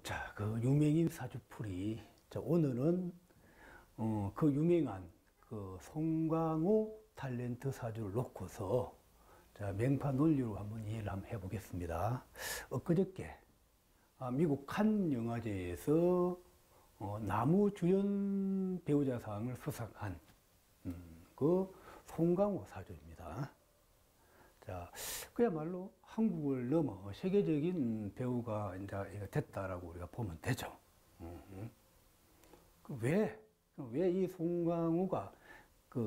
자, 그 유명인 사주풀이. 자, 오늘은 그 유명한 그 송강호 탤런트 사주를 놓고서 자, 명파 논리로 한번 이해를 한번 해보겠습니다. 엊그저께 미국 칸 영화제에서 나무주연 배우자상을 수상한 그 송강호 사주입니다. 자, 그야말로 한국을 넘어 세계적인 배우가 이제 됐다라고 우리가 보면 되죠. 왜 이 송강호가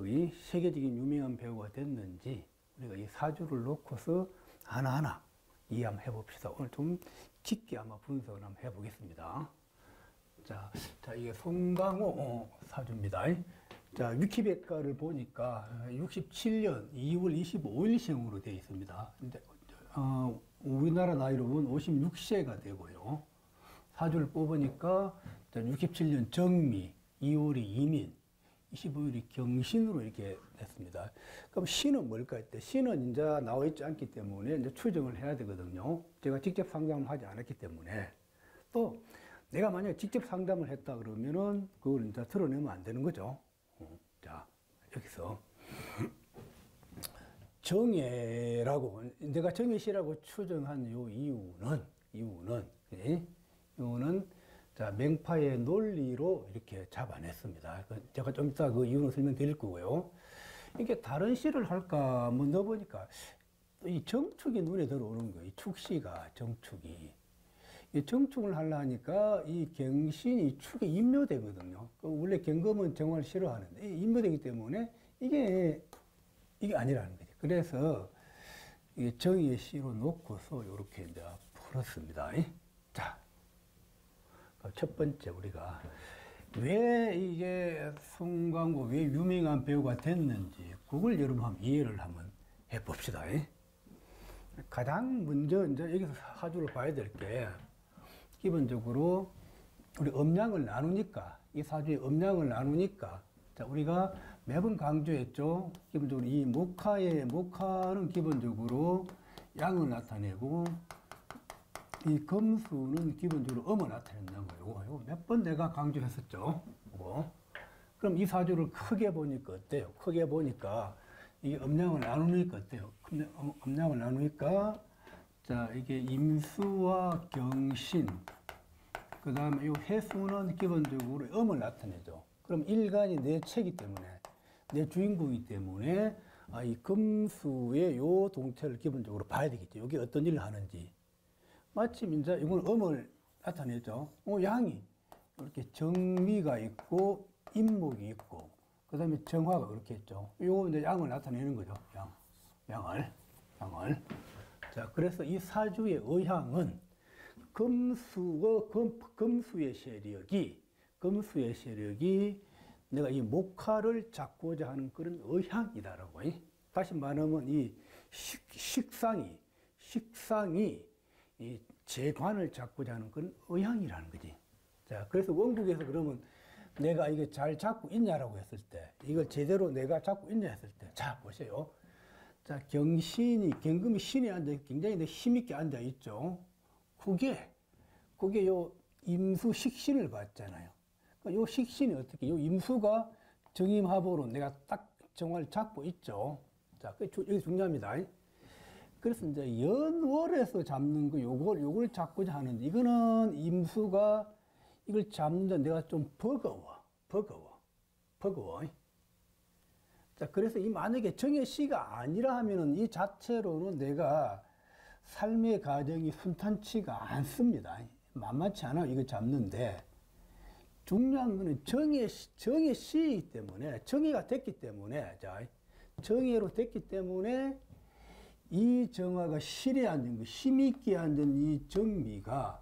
이 세계적인 유명한 배우가 됐는지 우리가 이 사주를 놓고서 하나하나 이해 한번 해봅시다. 오늘 좀 깊게 아마 분석을 한번 해보겠습니다. 자, 이게 송강호 사주입니다. 자, 위키백과를 보니까 67년 2월 25일생으로 되어 있습니다. 근데, 우리나라 나이로 보면 56세가 되고요. 사주를 뽑으니까 67년 정미, 2월이 이민, 25일이 경신으로 이렇게 됐습니다. 그럼 신은 뭘까 했대? 신은 이제 나와 있지 않기 때문에 이제 추정을 해야 되거든요. 제가 직접 상담을 하지 않았기 때문에. 또, 내가 만약에 직접 상담을 했다 그러면은 그걸 이제 드러내면 안 되는 거죠. 자, 여기서 정예라고 내가 정예시라고 추정한 요 이유는 자, 명파의 논리로 이렇게 잡아냈습니다. 제가 좀 이따 그 이유는 설명드릴 거고요. 이게 다른 시를 할까 한번 넣어보니까 이 정축이 눈에 들어오는 거예요. 이 축시가 정축이. 이 정축을 하려니까 이 경신이 축에 인묘되거든요. 원래 경금은 정화를 싫어하는데 인묘되기 때문에 이게 아니라는 거지. 그래서 이 정의의 시로 놓고서 이렇게 이제 풀었습니다. 자, 첫 번째 우리가 왜 이게 송강호 왜 유명한 배우가 됐는지 그걸 여러분 한번 이해를 한번 해봅시다. 가장 먼저 이제 여기서 사주를 봐야 될 게 기본적으로 우리 음양을 나누니까 이 사주의 음양을 나누니까 자, 우리가 매번 강조했죠. 기본적으로 이 목화는 기본적으로 양을 나타내고 이 금수는 기본적으로 음을 나타낸다는 거예요. 이거 몇 번 내가 강조했었죠. 그럼 이 사주를 크게 보니까 어때요? 크게 보니까 이 음양을 나누니까 어때요? 음양을 나누니까 자, 이게 임수와 경신, 그 다음에 이 해수는 기본적으로 음을 나타내죠. 그럼 일간이 내 체이기 때문에, 내 주인공이기 때문에, 이 금수의 요 동태를 기본적으로 봐야 되겠죠. 여기 어떤 일을 하는지. 마침 이제 이건 음을 나타내죠. 양이 이렇게 정미가 있고, 임목이 있고, 그 다음에 정화가 그렇게 있죠. 요 이제 양을 나타내는 거죠. 양을. 자, 그래서 이 사주의 의향은 금수의 세력이 내가 이 목화를 잡고자 하는 그런 의향이다라고. 다시 말하면 이 식상이 이 재관을 잡고자 하는 그런 의향이라는 거지. 자, 그래서 원국에서 그러면 내가 이게 잘 잡고 있냐라고 했을 때, 이걸 제대로 내가 잡고 있냐 했을 때, 자, 보세요. 자, 경금이 신이 굉장히 힘있게 앉아있죠. 그게 요 임수 식신을 봤잖아요. 그러니까 요 식신이 어떻게, 요 임수가 정임합으로 내가 딱 정화를 잡고 있죠. 자, 여기 중요합니다. 그래서 이제 연월에서 잡는 거, 요걸 잡고자 하는데, 이거는 임수가 이걸 잡는데 내가 좀 버거워. 자, 그래서 만약에 정해씨가 아니라 하면은 이 자체로는 내가 삶의 과정이 순탄치가 않습니다. 만만치 않아, 이거 잡는데. 중요한 거는 정해씨이기 때문에, 정의가 됐기 때문에, 자, 정의로 됐기 때문에 이 정화가 실에 앉은 거, 힘있게 앉은 이 정미가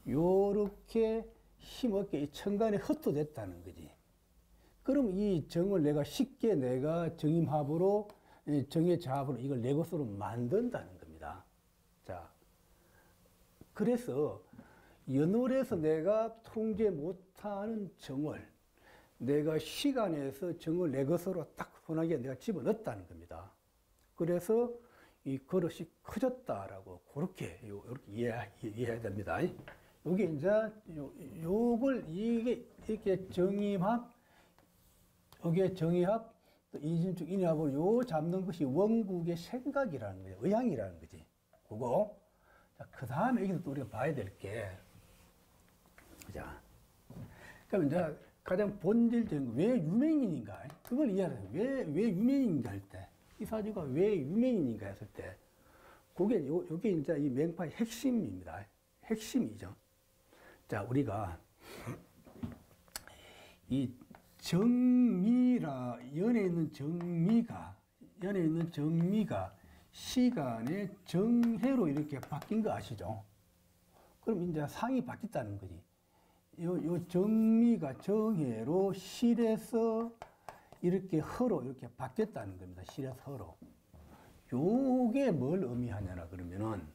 요렇게 힘없게 천간에 흩어졌다는 거지. 그럼 이 정을 내가 쉽게 내가 정임합으로, 정해자합으로 이걸 내 것으로 만든다는 겁니다. 자, 그래서 연월에서 내가 통제 못하는 정을 내가 시간에서 정을 내 것으로 딱 손하게 내가 집어넣었다는 겁니다. 그래서 이 그릇이 커졌다라고 그렇게 이해해야 됩니다. 요게 이제 요걸 이게 이렇게 정임합, 요게 정의합, 또 이진축 인합을 요 잡는 것이 원국의 생각이라는 거예요. 의향이라는 거지. 그거. 자, 그 다음에 여기서 또 우리가 봐야 될 게, 자, 그럼 이제 가장 본질적인 거, 왜 유명인인가? 그걸 이해하세요. 왜 유명인인가 할 때, 이 사주가 왜 유명인인가 했을 때, 그게 요게 이제 이 명파의 핵심입니다. 핵심이죠. 자, 우리가 이 정미라, 연에 있는 정미가 시간의 정해로 이렇게 바뀐 거 아시죠? 그럼 이제 상이 바뀌었다는 거지. 요 정미가 정해로 실에서 이렇게 허로 이렇게 바뀌었다는 겁니다. 실에서 허로. 요게 뭘 의미하냐라 그러면은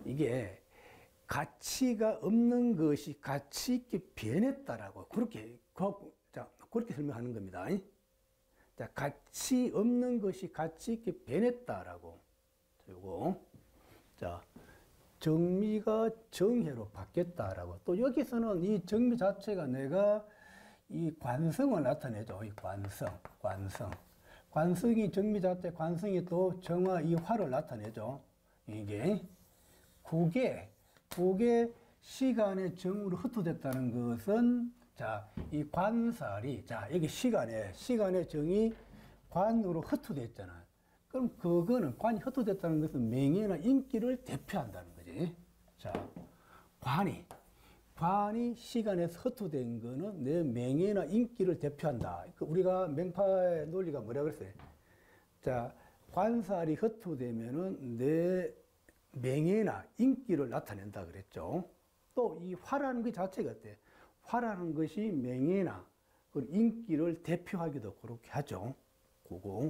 이게 가치가 없는 것이 가치 있게 변했다라고 그렇게 설명하는 겁니다. 자, 가치 없는 것이 가치 있게 변했다라고. 요거. 자, 정미가 정해로 바뀌었다라고. 또 여기서는 이 정미 자체가 내가 이 관성을 나타내죠. 이 관성. 관성이 정미 자체, 관성이 또 정화 이 화를 나타내죠. 이게 그게 시간의 정으로 흩어졌다는 것은 자, 이 관살이 자, 여기 시간의 정이 관으로 흩어졌잖아. 그럼 그거는 관이 흩어졌다는 것은 명예나 인기를 대표한다는 거지. 자, 관이 시간에서 흩어진 거는 내 명예나 인기를 대표한다. 우리가 명파의 논리가 뭐라 그랬어요? 자, 관살이 흩어지면은 내 명예나 인기를 나타낸다 그랬죠. 또 이 화라는 것 자체가 어때? 화라는 것이 명예나 인기를 대표하기도 그렇게 하죠. 그거.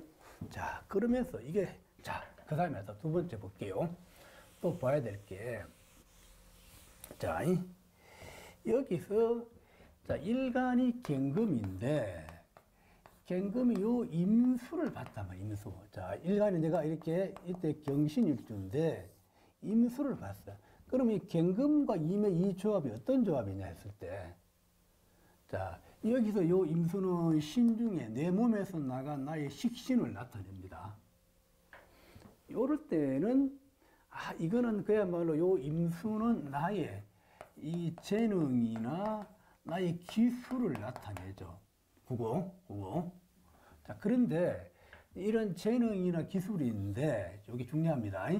자, 그러면서 이게, 자, 그 다음에 또 두 번째 볼게요. 또 봐야 될 게, 자, 여기서, 자, 일간이 경금인데, 경금이 요 임수를 봤단 말이야, 임수. 자, 일간이 내가 이렇게, 이때 경신일주인데, 임수를 봤어. 그럼 이 경금과 임의 이 조합이 어떤 조합이냐 했을 때, 자, 여기서 요 임수는 신중에 내 몸에서 나간 나의 식신을 나타냅니다. 요럴 때는, 이거는 그야말로 요 임수는 나의 이 재능이나 나의 기술을 나타내죠. 그거. 자, 그런데 이런 재능이나 기술인데, 여기 중요합니다.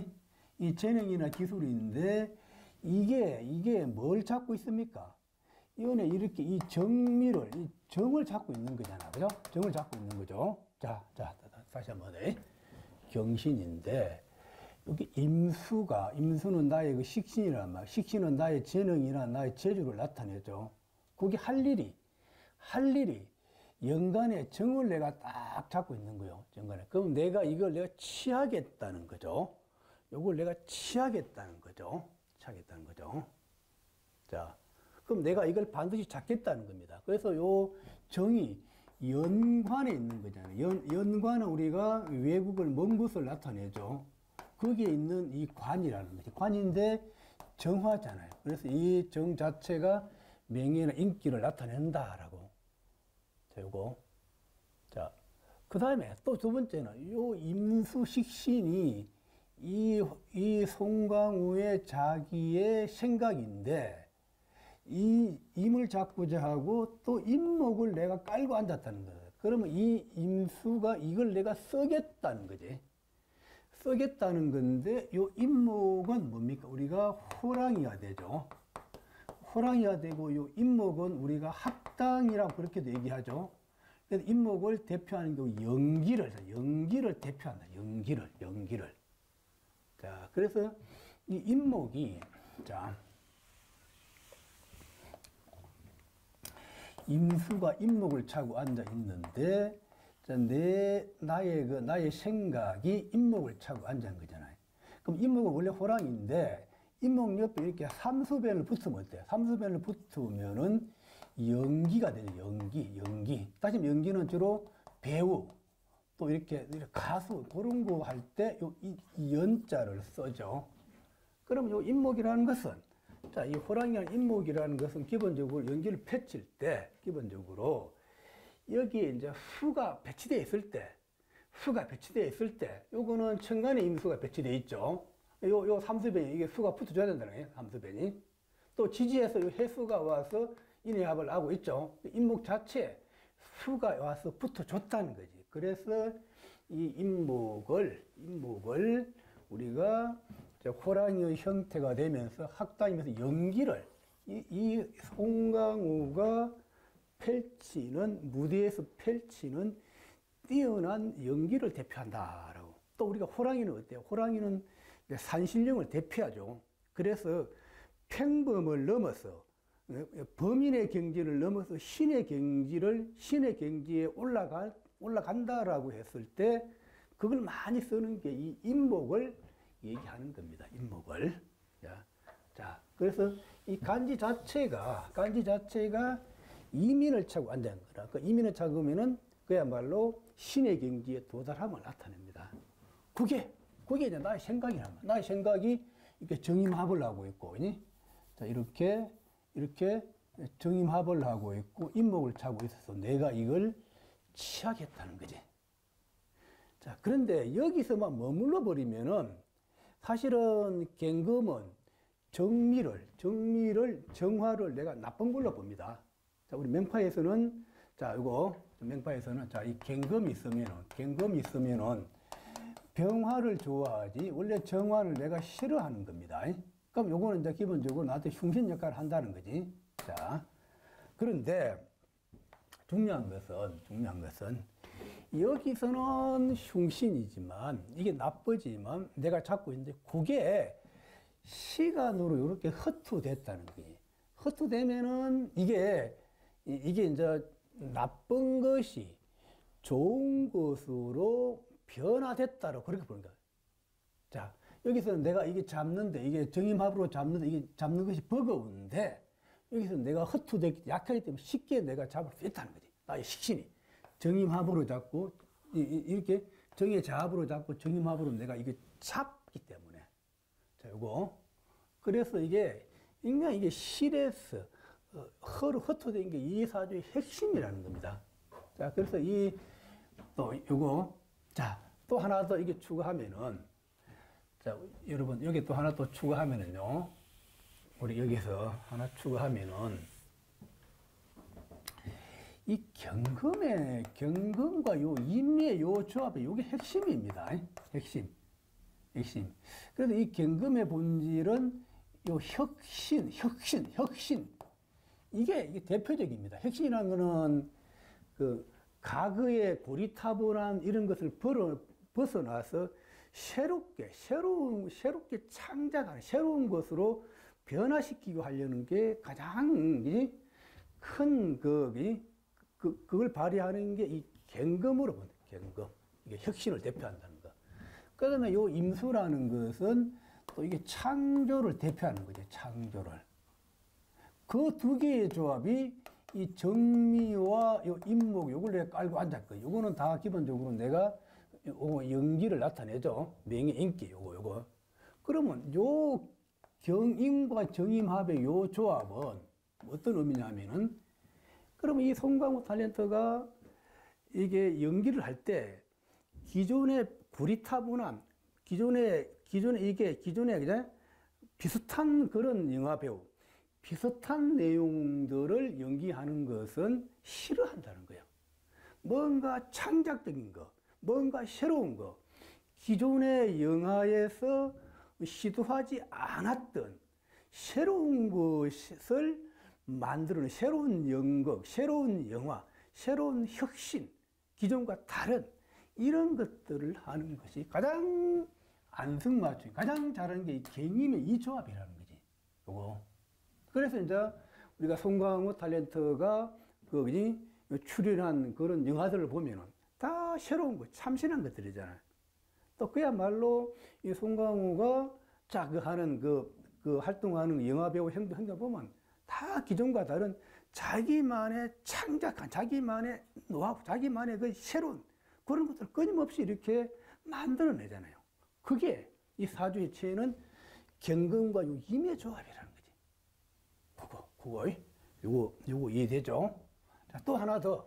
이 재능이나 기술인데, 이게 뭘 잡고 있습니까? 이거는 이렇게 이 정을 잡고 있는 거잖아. 그죠? 정을 잡고 있는 거죠. 자, 다시 한번 해. 경신인데, 여기 임수는 나의 그 식신이란 말, 식신은 나의 재능이나 나의 재주를 나타내죠. 그게 할 일이, 연간의 정을 내가 딱 잡고 있는 거예요. 연간에. 그럼 내가 취하겠다는 거죠. 요걸 내가 취하겠다는 거죠. 자, 그럼 내가 이걸 반드시 잡겠다는 겁니다. 그래서 요 정이 연관에 있는 거잖아요. 연관은 우리가 외국을 먼 곳을 나타내죠. 거기에 있는 이 관이라는 거죠. 관인데 정화잖아요. 그래서 이 정 자체가 명예나 인기를 나타낸다라고. 자, 요거. 자, 그 다음에 또 두 번째는 요 임수식신이 이 송강우의 자기의 생각인데 이 임을 잡고자 하고 또 임목을 내가 깔고 앉았다는 거예요. 그러면 이 임수가 이걸 내가 쓰겠다는 거지. 쓰겠다는 건데 요 임목은 뭡니까? 우리가 호랑이가 되죠. 호랑이가 되고 요 임목은 우리가 합당이라고 그렇게도 얘기하죠. 그래서 임목을 대표하는 게 연기를 대표한다. 연기를. 자, 그래서 이 임목이 자 임수가 임목을 차고 앉아 있는데 자, 나의 생각이 임목을 차고 앉은 거잖아요. 그럼 임목은 원래 호랑이인데 임목 옆에 이렇게 삼수변을 붙으면 어때요? 삼수변을 붙으면은 연기가 되죠. 연기. 다시 연기는 주로 배우 또 이렇게 가수 그런 거 할 때 이 연자를 써죠. 그럼 요 임목이라는 것은 자, 이 호랑이랑 인목이라는 것은 기본적으로 연기를 펼칠 때, 기본적으로 여기에 이제 수가 배치되어 있을 때, 요거는 천간에 임수가 배치되어 있죠. 요 삼수변이, 이게 수가 붙어줘야 된다는 거예요, 삼수변이. 또 지지에서 요 해수가 와서 인해합을 하고 있죠. 인목 자체에 수가 와서 붙어줬다는 거지. 그래서 이 인목을 우리가 호랑이의 형태가 되면서 학당이면서 연기를 이 송강호가 펼치는, 무대에서 펼치는 뛰어난 연기를 대표한다라고. 또 우리가 호랑이는 어때요? 호랑이는 산신령을 대표하죠. 그래서 평범을 넘어서 범인의 경지를 넘어서 신의 경지에 올라간다라고 했을 때 그걸 많이 쓰는 게 이 인목을 얘기하는 겁니다. 인목을. 자, 그래서 이 간지 자체가 이민을 차고 앉아있는 거라. 그 이민을 차고면은 그야말로 신의 경지에 도달함을 나타냅니다. 그게 이제 나의 생각이란 말이야. 나의 생각이 이렇게 정임합을 하고 있고, 자, 이렇게 정임합을 하고 있고, 인목을 차고 있어서 내가 이걸 취하겠다는 거지. 자, 그런데 여기서만 머물러 버리면은 사실은 경금은 정화를 내가 나쁜 걸로 봅니다. 자, 우리 명파에서는, 자, 자, 이 경금이 있으면은 병화를 좋아하지, 원래 정화를 내가 싫어하는 겁니다. 그럼 요거는 이제 기본적으로 나한테 흉신 역할을 한다는 거지. 자, 그런데 중요한 것은 여기서는 흉신이지만, 이게 나쁘지만, 내가 자꾸 이제 그게 시간으로 이렇게 허투됐다는 거지. 허투되면은 이게 이제 나쁜 것이 좋은 것으로 변화됐다고 그렇게 보는 거야. 자, 여기서는 내가 이게 잡는데, 이게 정임합으로 잡는데, 이게 잡는 것이 버거운데, 여기서 내가 허투되기, 약하기 때문에 쉽게 내가 잡을 수 있다는 거지. 나의 식신이. 정임합으로 잡고, 이렇게 정의 자합으로 잡고, 정임합으로 내가 이게 잡기 때문에. 자, 요거. 그래서 이게, 인간 이게 실에서, 허투된 게 이 사주의 핵심이라는 겁니다. 자, 그래서 자, 또 하나 더 이게 추가하면은, 자, 여러분, 여기 또 하나 또 추가하면은요, 우리 여기서 하나 추가하면은, 이 경금과 요 임의 요 조합의 요게 핵심입니다. 핵심. 그래서 이 경금의 본질은 요 혁신. 이게 대표적입니다. 혁신이라는 거는 그 과거의 고리타분한 이런 것을 벗어나서 새롭게 창작하는, 새로운 것으로 변화시키고 하려는 게 가장 큰 그걸 발휘하는 게 이 경금으로 본다. 경금. 이게 혁신을 대표한다는 거. 그다음에 요 임수라는 것은 또 이게 창조를 대표하는 거죠. 창조를. 그 두 개의 조합이 이 정미와 요 임목, 요걸 내가 깔고 앉았거든요. 요거는 다 기본적으로 내가 연기를 나타내죠. 명예, 인기, 요거. 그러면 요 경임과 정임합의 요 조합은 어떤 의미냐면은, 그러면 이 송강호 탤런트가 이게 연기를 할 때 기존의 구리타분한, 기존에 그냥 비슷한 그런 영화 배우, 비슷한 내용들을 연기하는 것은 싫어한다는 거예요. 뭔가 창작적인 거, 뭔가 새로운 거, 기존의 영화에서 시도하지 않았던 새로운 것을 만드는 새로운 연극, 새로운 영화, 새로운 혁신, 기존과 다른 이런 것들을 하는 것이 가장 안성맞춤, 가장 잘하는 게 경임의 이 조합이라는 거지. 요거. 그래서 이제 우리가 송강호 탤런트가 출연한 그런 영화들을 보면은 다 새로운 거, 참신한 것들이잖아요. 또 그야말로 이 송강호가 하는 활동하는 영화 배우 행동 보면 다 기존과 다른 자기만의 창작한, 자기만의 노하우, 자기만의 그 새로운 그런 것들을 끊임없이 이렇게 만들어내잖아요. 그게 이 사주의 체에는 경금과 요 임의 조합이라는 거지. 그거, 요거 이해되죠? 자, 또 하나 더.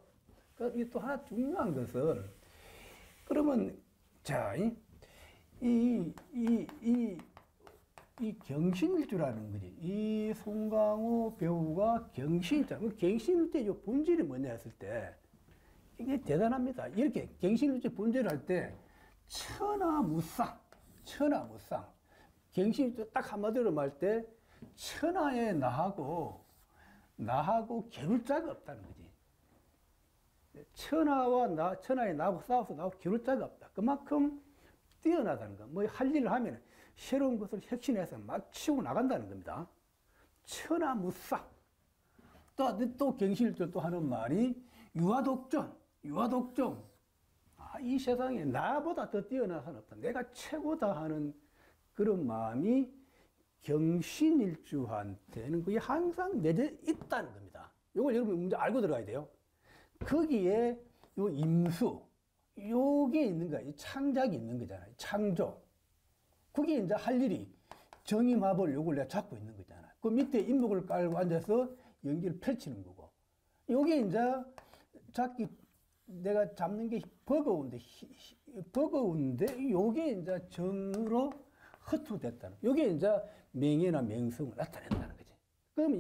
또 하나 중요한 것은, 그러면, 자, 이 경신일주라는 거지. 이 송강호 배우가 경신일주, 경신일주의 본질이 뭐냐 했을 때, 이게 대단합니다. 이렇게 경신일주 본질을 할 때, 천하무쌍. 경신일주 딱 한마디로 말할 때, 천하의 나하고 겨룰 자가 없다는 거지. 천하의 나하고 싸워서 나하고 겨룰 자가 없다. 그만큼 뛰어나다는 거. 뭐 할 일을 하면 새로운 것을 혁신해서 막 치고 나간다는 겁니다. 천하무쌍. 또 경신일주 또 하는 말이 유아독존. 이 세상에 나보다 더 뛰어난 사람 없다. 내가 최고다 하는 그런 마음이 경신일주한테는 그게 항상 내재 있다는 겁니다. 이걸 여러분 먼저 알고 들어가야 돼요. 거기에 요 임수, 요게 있는 거야. 이 창작이 있는 거잖아요. 창조. 그게 이제 할 일이 정임합을 요걸 내가 잡고 있는 거잖아. 그 밑에 인목을 깔고 앉아서 연기를 펼치는 거고. 요게 이제 내가 잡는 게 버거운데 요게 이제 정으로 헛투됐다는. 요게 이제 명예나 명성을 나타낸다는 거지. 그럼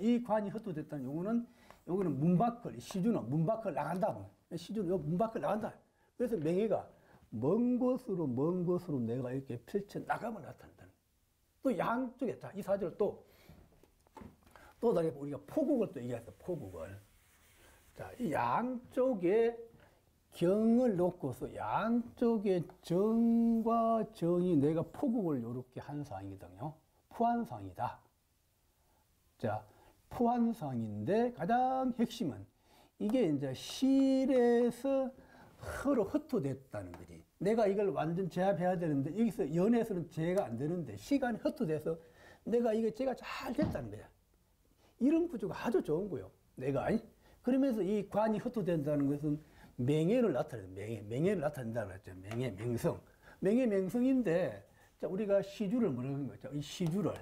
이 관이 헛투됐다는 요거는 문 밖을, 시주는 문 밖을 나간다. 시주는 요 문 밖을 나간다. 그래서 명예가 먼 곳으로 내가 이렇게 펼쳐 나감을 나타낸다는. 또 양쪽에, 자, 이 사주를 또 다르게 우리가 포국을 또 얘기했어, 포국을. 자, 이 양쪽에 경을 놓고서 양쪽에 정과 정이 내가 포국을 이렇게 한 상이거든요. 포한상이다. 자, 포한상인데 가장 핵심은 이게 이제 실에서 서로 헛투됐다는 거지. 내가 이걸 완전 제압해야 되는데 여기서 연에서는 제가 안 되는데 시간이 헛투돼서 내가 이게 제가 잘 됐다는 거야. 이런 구조가 아주 좋은 거요. 내가. 그러면서 이 관이 헛투된다는 것은 명예를 나타낸다. 명예를 나타낸다고 했죠. 명예, 명성. 명예, 명성인데, 자, 우리가 시주를 뭐라고 하는 거죠? 이 시주를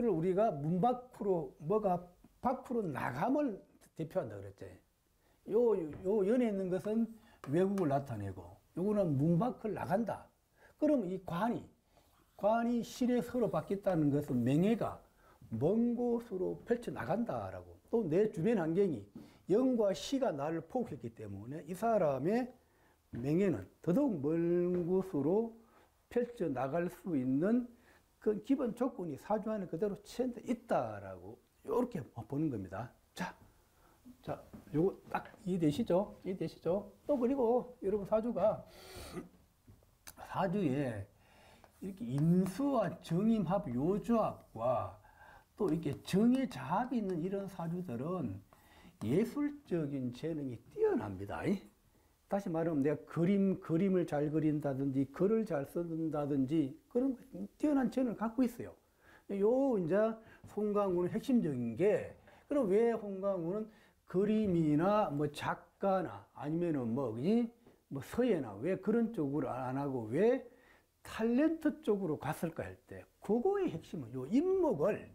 우리가 문 밖으로, 밖으로 나감을 대표한다 그랬지. 요 연에 있는 것은 외국을 나타내고, 요거는 문 밖을 나간다. 그럼 이 관이 실에 서로 바뀌었다는 것은 명예가 먼 곳으로 펼쳐나간다라고. 또 내 주변 환경이 영과 시가 나를 포국했기 때문에 이 사람의 명예는 더더욱 먼 곳으로 펼쳐나갈 수 있는 그 기본 조건이 사주 안에 그대로 체현되어 있다라고 이렇게 보는 겁니다. 자, 요거 딱 이해되시죠? 또 그리고 여러분 사주에 이렇게 임수와 정임합 요 조합과 또 이렇게 정의 자합이 있는 이런 사주들은 예술적인 재능이 뛰어납니다. 다시 말하면 내가 그림을 잘 그린다든지 글을 잘 쓴다든지 그런 뛰어난 재능을 갖고 있어요. 요 이제 송강호는 핵심적인 게, 그럼 왜 송강호는 그림이나 뭐 작가나 아니면은 뭐 서예나 왜 그런 쪽으로 안 하고 왜 탤런트 쪽으로 갔을까 할 때, 그거의 핵심은 요 인목을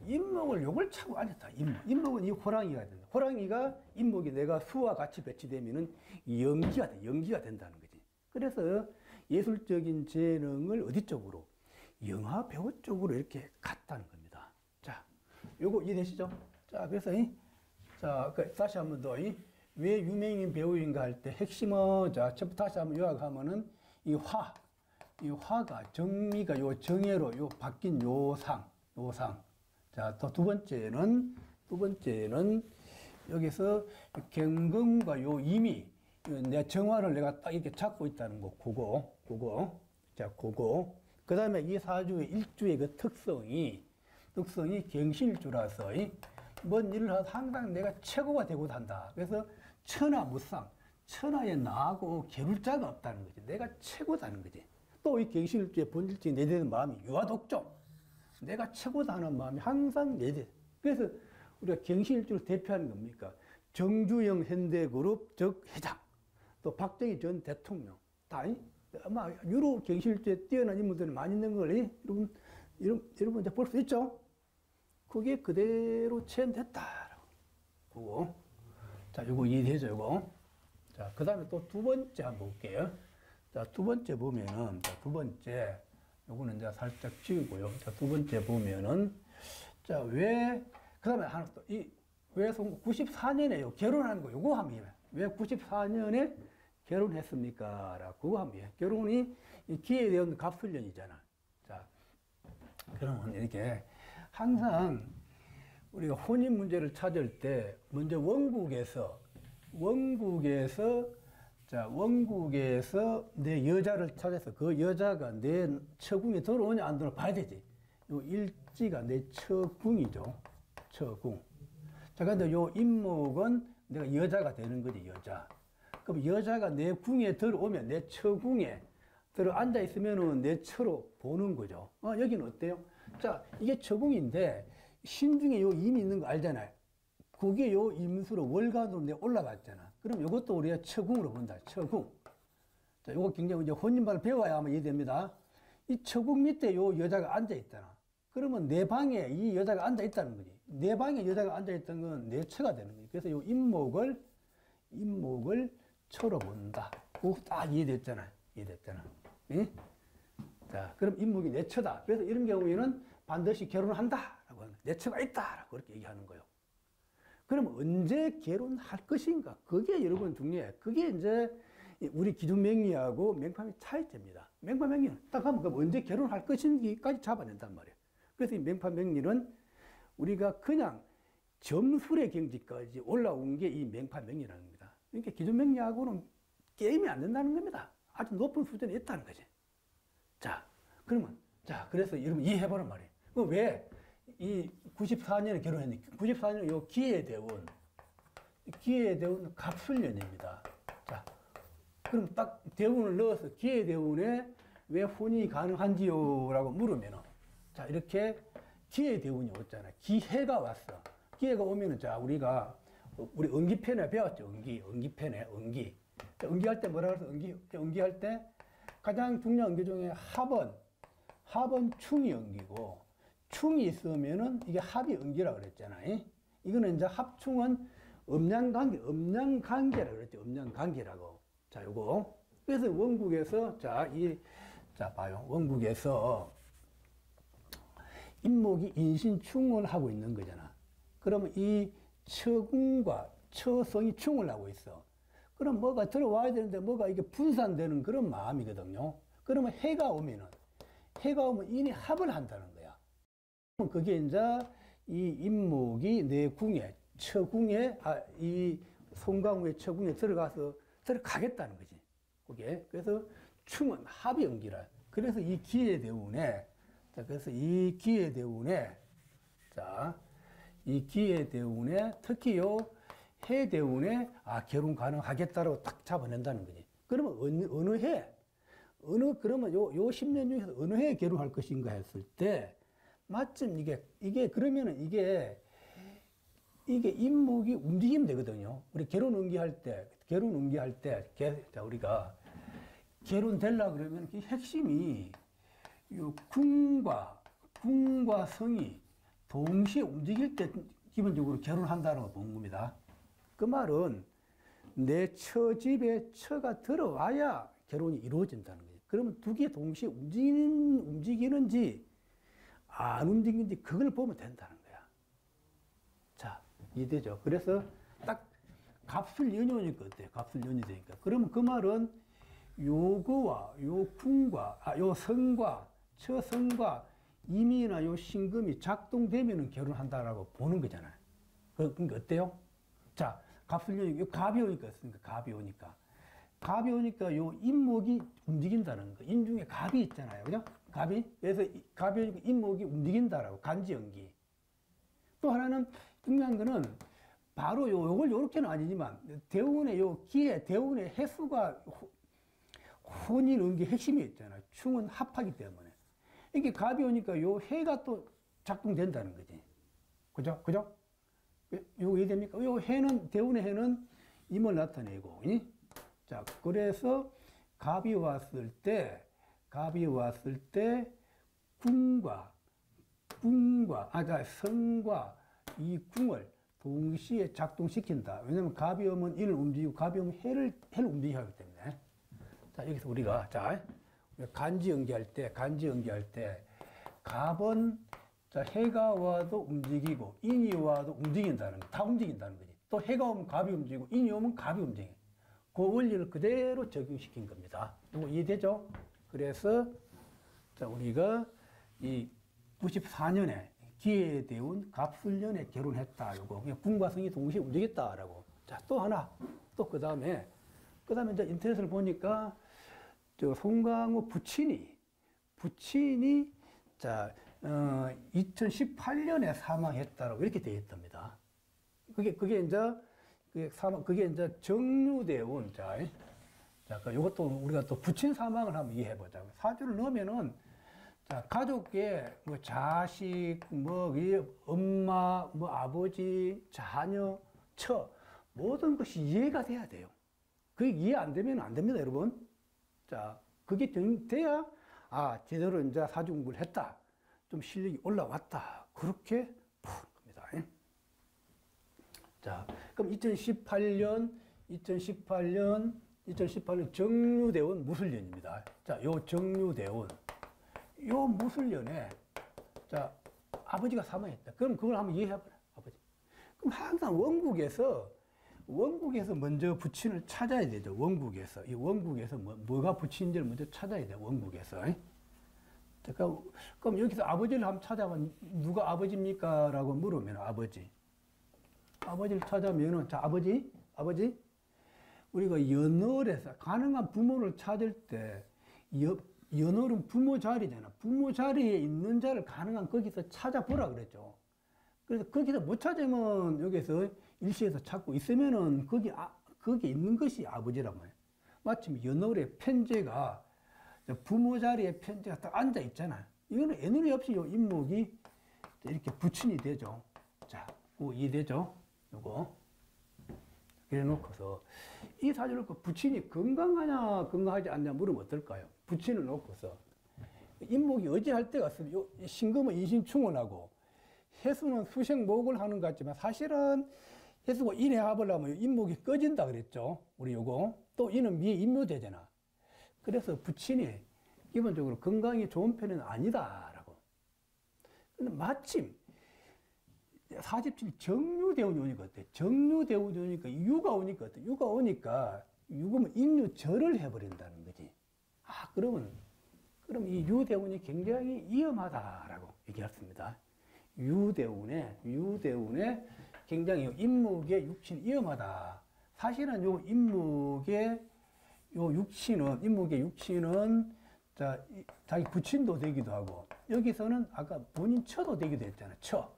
요걸 차고 앉았다. 인목은 이 호랑이가 된다. 호랑이가 인목이 내가 수와 같이 배치되면은 연기가 된다는 거지. 그래서 예술적인 재능을 어디 쪽으로? 영화 배우 쪽으로 이렇게 갔다는 겁니다. 자, 요거 이해되시죠? 자, 그래서 다시 한번 더 왜 유명인 배우인가 할 때 핵심은, 자, 다시 한번 요약하면은 이 화가 정미가 요 정예로 요 바뀐 요상. 자, 또 두 번째는 여기서 경금과 요 임이 내 정화를 내가 딱 이렇게 잡고 있다는 거, 그거. 자, 그거. 그 다음에 이 사주의 일주의 그 특성이 경신일주라서 뭔 일을 하도 항상 내가 최고가 되고 산다. 그래서 천하무쌍, 천하에 나하고 겨룰 자가 없다는 거지. 내가 최고다는 거지. 또 이 경신일주의 본질적인 내재된 마음이 유아독존. 내가 최고다 하는 마음이 항상 내재. 그래서 우리가 경신일주를 대표하는 겁니까? 정주영 현대그룹 즉 회장, 또 박정희 전 대통령, 다 아마 유로 경신일주에 뛰어난 인물들이 많이 있는 걸 여러분 여러분 이제 볼 수 있죠? 그게 그대로 체현됐다. 그거. 자, 요거 이해되죠, 요거? 자, 그 다음에 또 두 번째 한번 볼게요. 자, 두 번째 보면은, 자, 두 번째, 요거는 이제 살짝 지우고요. 자, 두 번째 보면은, 자, 왜, 그 다음에 하나 또, 왜 94년에 결혼한 거, 요거 하면, 왜 94년에 결혼했습니까? 라고 그거 하면, 결혼이 기회에 대한 갑술년이잖아. 자, 그러면 이렇게, 항상 우리가 혼인 문제를 찾을 때, 먼저 원국에서 내 여자를 찾아서 그 여자가 내 처궁에 들어오냐 안 들어오냐 봐야 되지. 요 일지가 내 처궁이죠. 처궁. 자, 근데 요 임목은 내가 여자가 되는 거지, 여자. 그럼 여자가 내 궁에 들어오면, 내 처궁에 들어 앉아 있으면은 내 처로 보는 거죠. 여기는 어때요? 자, 이게 처궁인데, 신중에 요 임이 있는 거 알잖아요. 그게 요 임수로 월간으로 내 올라갔잖아. 그럼 이것도 우리가 처궁으로 본다. 처궁. 자, 요거 굉장히 이제 혼인반을 배워야 아마 이해됩니다. 이 처궁 밑에 요 여자가 앉아 있잖아. 그러면 내 방에 이 여자가 앉아 있다는 거지. 내 방에 여자가 앉아 있던 건 내 처가 되는 거지. 그래서 요 임목을 처로 본다. 그거 딱 이해됐잖아. 예? 자, 그럼 임목이 내 처다. 그래서 이런 경우에는 반드시 결혼을 한다라고 하는 거야. 내 처가 있다라고 그렇게 얘기하는 거예요. 그럼 언제 결혼할 것인가? 그게 여러분 중요해. 그게 이제 우리 기준명리하고 맹파의 차이점입니다. 맹파명리는 딱 하면 그럼 언제 결혼할 것인지까지 잡아낸단 말이에요. 그래서 이 맹파명리는 우리가 그냥 점술의 경지까지 올라온 게 이 맹파명리라는 겁니다. 그러니까 기준명리하고는 게임이 안 된다는 겁니다. 아주 높은 수준에 있다는 거지. 자, 그러면, 자, 그래서 여러분 이해해보란 말이에요. 그럼 왜 이 94년에 결혼했는데, 94년에 요 기해대운 갑술년입니다. 자, 그럼 딱 대운을 넣어서 기해대운에 왜 혼이 가능한지요? 라고 물으면은, 자, 이렇게 기해대운이 왔잖아. 기해가 왔어. 기해가 오면은, 자, 우리 응기편에 배웠죠. 응기편에, 응기. 응기할 때 뭐라 그래서 응기할 때 가장 중요한 응기 중에 합은 충이 응기고, 충이 있으면은 이게 합이 응기라고 그랬잖아요. 이거는 이제 합충은 음양관계라고 그랬죠. 음양관계라고. 자, 요거. 그래서 원국에서, 자, 봐요. 원국에서 임목이 인신충을 하고 있는 거잖아. 그러면 이 처궁과 처성이 충을 하고 있어. 그럼 뭐가 들어와야 되는데 뭐가 이게 분산되는 그런 마음이거든요. 그러면 해가 오면 이니 합을 한다는 거야. 그게 이제 이 임목이 내 궁에, 처궁에, 이 송강우의 처궁에 들어가겠다는 거지. 그게. 그래서 충은 합이 연기라. 그래서 이 기해대운에, 특히 요 해대운에, 결혼 가능하겠다라고 딱 잡아낸다는 거지. 그러면 그러면 요 10년 중에서 어느 해에 결혼할 것인가 했을 때, 마침 그러면은 이게 임목이 움직이면 되거든요. 우리 결혼 응기할 때, 자, 우리가 결혼되려고 그러면 그 핵심이 요 궁과 성이 동시에 움직일 때 기본적으로 결혼한다는 걸 본 겁니다. 그 말은 내 처집에 처가 들어와야 결혼이 이루어진다는 거예요. 그러면 두 개 동시에 움직이는지 안 움직이는지 그걸 보면 된다는 거야. 자, 이해되죠? 그래서 딱 갑술연요니까 어때요? 갑술연이 되니까. 그러면 그 말은 요거와 요 궁과, 요 성과, 처성과 임이나 요 신금이 작동되면 결혼한다라고 보는 거잖아요. 그러니까 어때요? 자, 갑술연이, 갑이 오니까 어떻습니까? 갑이 오니까 요 임목이 움직인다는 거. 임 중에 갑이 있잖아요. 그죠? 그래서 갑이 오니까 임목이 움직인다라고. 간지연기. 또 하나는 중요한 거는 바로 요걸 요렇게는 아니지만 대운의 대운의 해수가 혼인 응기 핵심이 있잖아요. 충은 합하기 때문에. 이게 갑이 오니까 요 해가 또 작동된다는 거지. 그죠? 요거 이해됩니까? 요 해는, 대운의 해는 임을 나타내고, 자, 그래서 갑이 왔을 때, 궁과 성과 이 궁을 동시에 작동시킨다. 왜냐면 갑이 오면 인을 움직이고 갑이 오면 해를 움직여야 하기 때문에. 자, 여기서 우리가, 간지 연기할 때, 갑은, 해가 와도 움직이고, 인이 와도 움직인다는 거, 다 움직인다는 거지. 또 해가 오면 갑이 움직이고, 인이 오면 갑이 움직여. 그 원리를 그대로 적용시킨 겁니다. 이거 이해되죠? 그래서, 우리가 이 94년에 기해대운 갑술년에 결혼했다. 요거. 그냥 궁과 성이 동시에 움직였다라고. 자, 또 하나. 또 그 다음에 이제 인터넷을 보니까, 송강호 부친이 2018년에 사망했다라고 이렇게 되어 있답니다. 그게 이제 정류대운. 요것도 우리가 또 부친 사망을 한번 이해해보자. 사주를 넣으면은, 가족의 자식, 엄마, 아버지, 자녀, 처, 모든 것이 이해가 돼야 돼요. 그게 이해 안 되면 안 됩니다, 여러분. 그게 돼야, 제대로 이제 사주 공부를 했다. 좀 실력이 올라왔다. 그렇게 푸는 겁니다. 그럼 2018년 정류대운 무술년입니다. 요 정류대운. 요 무술년에, 아버지가 사망했다. 그럼 그걸 한번 이해해봐라, 아버지. 그럼 항상 원국에서 먼저 부친을 찾아야 되죠, 원국에서. 이 원국에서 뭐가 부친인지를 먼저 찾아야 돼요, 원국에서. 그럼 여기서 아버지를 한번 찾아보면, 누가 아버지입니까? 라고 물으면, 아버지. 아버지를 찾아보면은, 아버지? 우리가 연월에서, 가능한 부모를 찾을 때, 연월은 부모 자리잖아. 부모 자리에 있는 자를 가능한 거기서 찾아보라 그랬죠. 그래서 거기서 못 찾으면 여기서 일시에서 찾고 있으면은 거기 있는 것이 아버지란 말이에요. 마침 연월에 편제가 부모 자리에 편제가 딱 앉아 있잖아요. 이거는 애누리 없이 요 인목이 이렇게 부친이 되죠. 그거 이해되죠? 요거. 그래 놓고서 이 사주를 놓고 부친이 건강하냐 건강하지 않냐 물으면 어떨까요? 부친을 놓고서 인목이 어찌할 때가 있으면 신금은 인신충원하고 해수는 수생목을 하는 것 같지만 사실은 해수가 인의 합을 하면 인목이 꺼진다 그랬죠. 우리 요거. 또 이는 미에 인묘되잖아. 그래서 부친이 기본적으로 건강이 좋은 편은 아니다라고. 근데 마침 47 정류대운이 오니까 어때? 정류대운이 오니까 유가 오니까 어때? 유가 오니까 유금은 인유절을 해버린다는 거지. 그럼 이 유대운이 굉장히 위험하다라고 얘기했습니다. 유대운에 굉장히 인목의 육신이 위험하다. 사실은 요 인목의 육신은 자기 부친도 되기도 하고, 여기서는 아까 본인 처도 되기도 했잖아요. 처.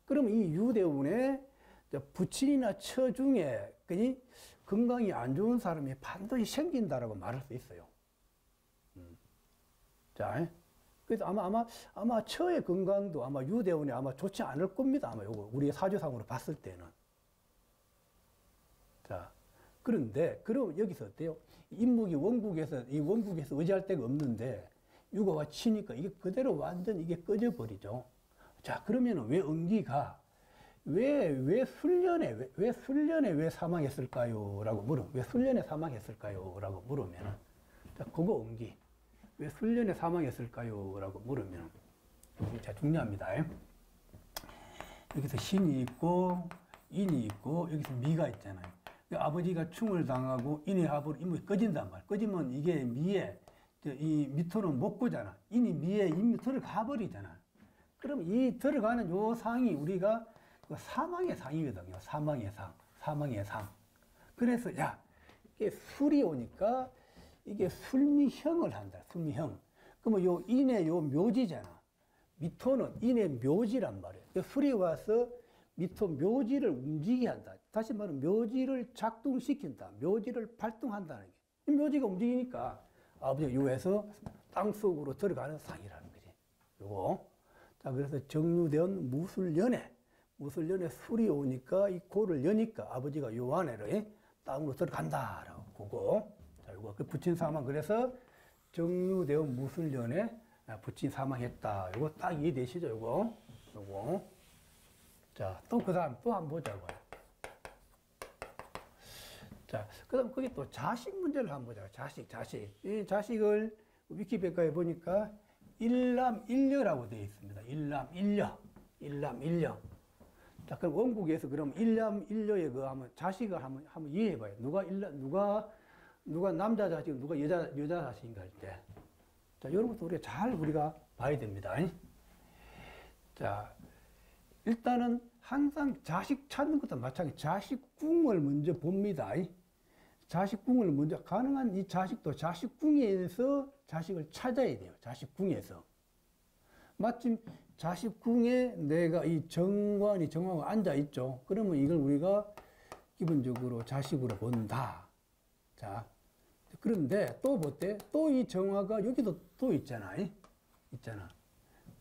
그럼 이 유대운에 부친이나 처 중에 건강이 안 좋은 사람이 반드시 생긴다라고 말할 수 있어요. 그래서 아마 처의 건강도 아마 유대운이 아마 좋지 않을 겁니다. 아마 요거 우리의 사주상으로 봤을 때는. 그런데 그럼 여기서 어때요? 인목이 원국에서 의지할 데가 없는데 유가가 치니까 이게 그대로 완전 이게 꺼져 버리죠. 그러면 왜 응기가 왜 술년에 왜 사망했을까요? 라고 왜 술년에 사망했을까요? 라고 물으면, 그거 응기. 왜 술년에 사망했을까요? 라고 물으면, 자, 중요합니다. 여기서 신이 있고, 인이 있고, 여기서 미가 있잖아요. 아버지가 충을 당하고, 인의 합으로 인목이 꺼진단 말이에요. 꺼지면 이게 미에, 이 밑으로는 못 고잖아. 인이 미에, 밑으로 가버리잖아. 그럼 이 들어가는 요 상이 우리가 사망의 상이거든요. 사망의 상. 그래서, 이게 술이 오니까, 이게 술미형을 한다. 술미형. 그러면 요 인의 요 묘지잖아. 미토는 인의 묘지란 말이에요. 술이 와서 미토 묘지를 움직이게 한다. 다시 말하면 묘지를 작동시킨다. 묘지를 발동한다는 게. 이 묘지가 움직이니까 아버지가 요에서 땅속으로 들어가는 상이라는 거지. 요거. 그래서 정류된 무술년에 술이 오니까 이 고를 여니까 아버지가 요 안에를 땅으로 들어간다라고. 그거. 요거 그 부친 사망. 그래서 정류되어 무술년에 부친 사망했다. 요거 딱 이해되시죠? 요거. 자, 또 그 다음 또 한번 보자고요. 자, 그 다음 거기 또 자식 문제를 한번 보자고요. 자식. 이 자식을 위키백과에 보니까 일남일녀라고 되어 있습니다. 일남일녀. 자, 그럼 원국에서 그럼 일남일녀의 그 한번 자식을 한번 이해해봐요. 누가 남자 자식, 누가 여자 자식인가 할 때. 자, 이런 것도 우리가 봐야 됩니다. 자, 일단은 항상 자식 찾는 것도 마찬가지. 자식궁을 먼저 봅니다. 자식궁을 먼저, 가능한 이 자식도 자식궁에서 자식을 찾아야 돼요. 자식궁에서. 마침 자식궁에 내가 이 정화가 앉아있죠. 그러면 이걸 우리가 기본적으로 자식으로 본다. 자, 그런데 또 볼때 또 이 정화가 여기도 또 있잖아.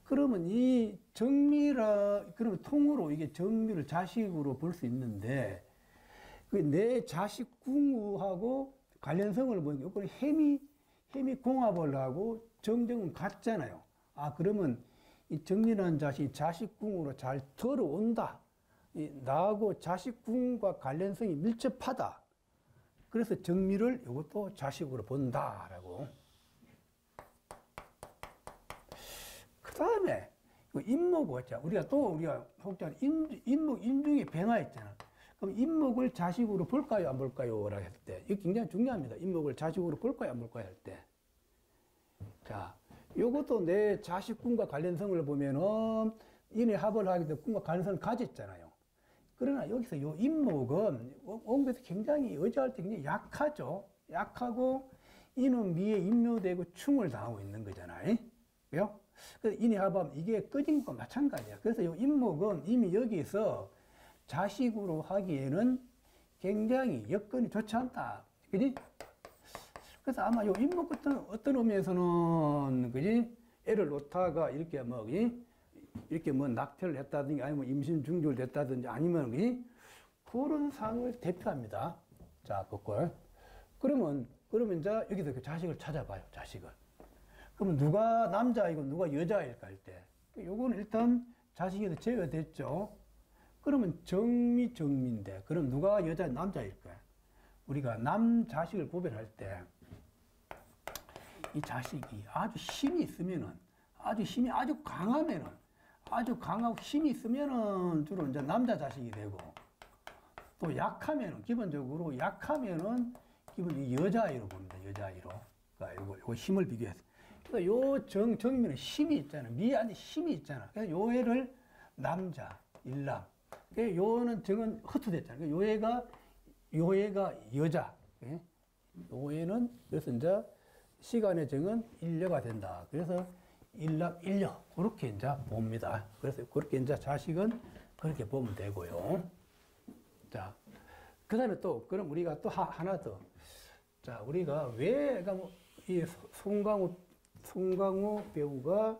그러면 이 그러면 통으로 이게 정미를 자식으로 볼 수 있는데, 그 내 자식궁하고 관련성을 보니까 요거는 해미 공합을 하고 정정은 같잖아요. 그러면 이 정리라는 자식이 자식궁으로 잘 들어온다. 나하고 자식궁과 관련성이 밀접하다. 그래서 정미를 이것도 자식으로 본다라고. 그 다음에 인목을 했잖아. 우리가 혹자 인목 인중의 변화 있잖아. 그럼 인목을 자식으로 볼까요, 안 볼까요? 라고 할 때. 이거 굉장히 중요합니다. 인목을 자식으로 볼까요, 안 볼까요? 할 때. 자, 요것도 내 자식궁과 관련성을 보면은 인의 합을 하게 되면 궁과 관련성을 가졌잖아요. 그러나 여기서 요 인목은 원국에서 굉장히 의지할 때 굉장히 약하죠. 약하고 인은 미에 임묘되고 충을 당하고 있는 거잖아요. 그죠? 그래서 인의 합하면 이게 꺼진 것과 마찬가지야. 그래서 요 인목은 이미 여기서 자식으로 하기에는 굉장히 여건이 좋지 않다. 그지? 그래서 아마 요 인목 같은 어떤 의미에서는, 그지? 애를 놓다가 이렇게 이렇게 낙태를 했다든지 아니면 임신 중지를 됐다든지 아니면, 그지? 그런 상황을 대표합니다. 자, 그걸. 그러면 이제 여기서 그 자식을 찾아봐요, 자식을. 그러면 누가 남자이고 누가 여자일까 할 때. 요거는 일단 자식에서 제외됐죠. 그러면 정미인데, 그럼 누가 남자일까? 우리가 남자식을 구별할 때, 이 자식이 아주 힘이 있으면은, 아주 강하고 힘이 있으면은 주로 이제 남자 자식이 되고, 또 기본적으로 약하면은 여자아이로 봅니다. 여자아이로. 그러니까 요거 힘을 비교해서. 그래서 요 정미는 힘이 있잖아. 미안에 힘이 있잖아. 그래서 요 애를 남자, 일남. 요는 정은 헛투됐잖아요. 요애가 여자. 요애는 그래서 이제 시간의 정은 일녀가 된다. 그래서 일남, 일녀. 그렇게 이제 봅니다. 그래서 그렇게 이제 자식은 그렇게 보면 되고요. 자, 그 다음에 또, 그럼 우리가 또 하나 더. 자, 우리가 왜, 이 송강호 배우가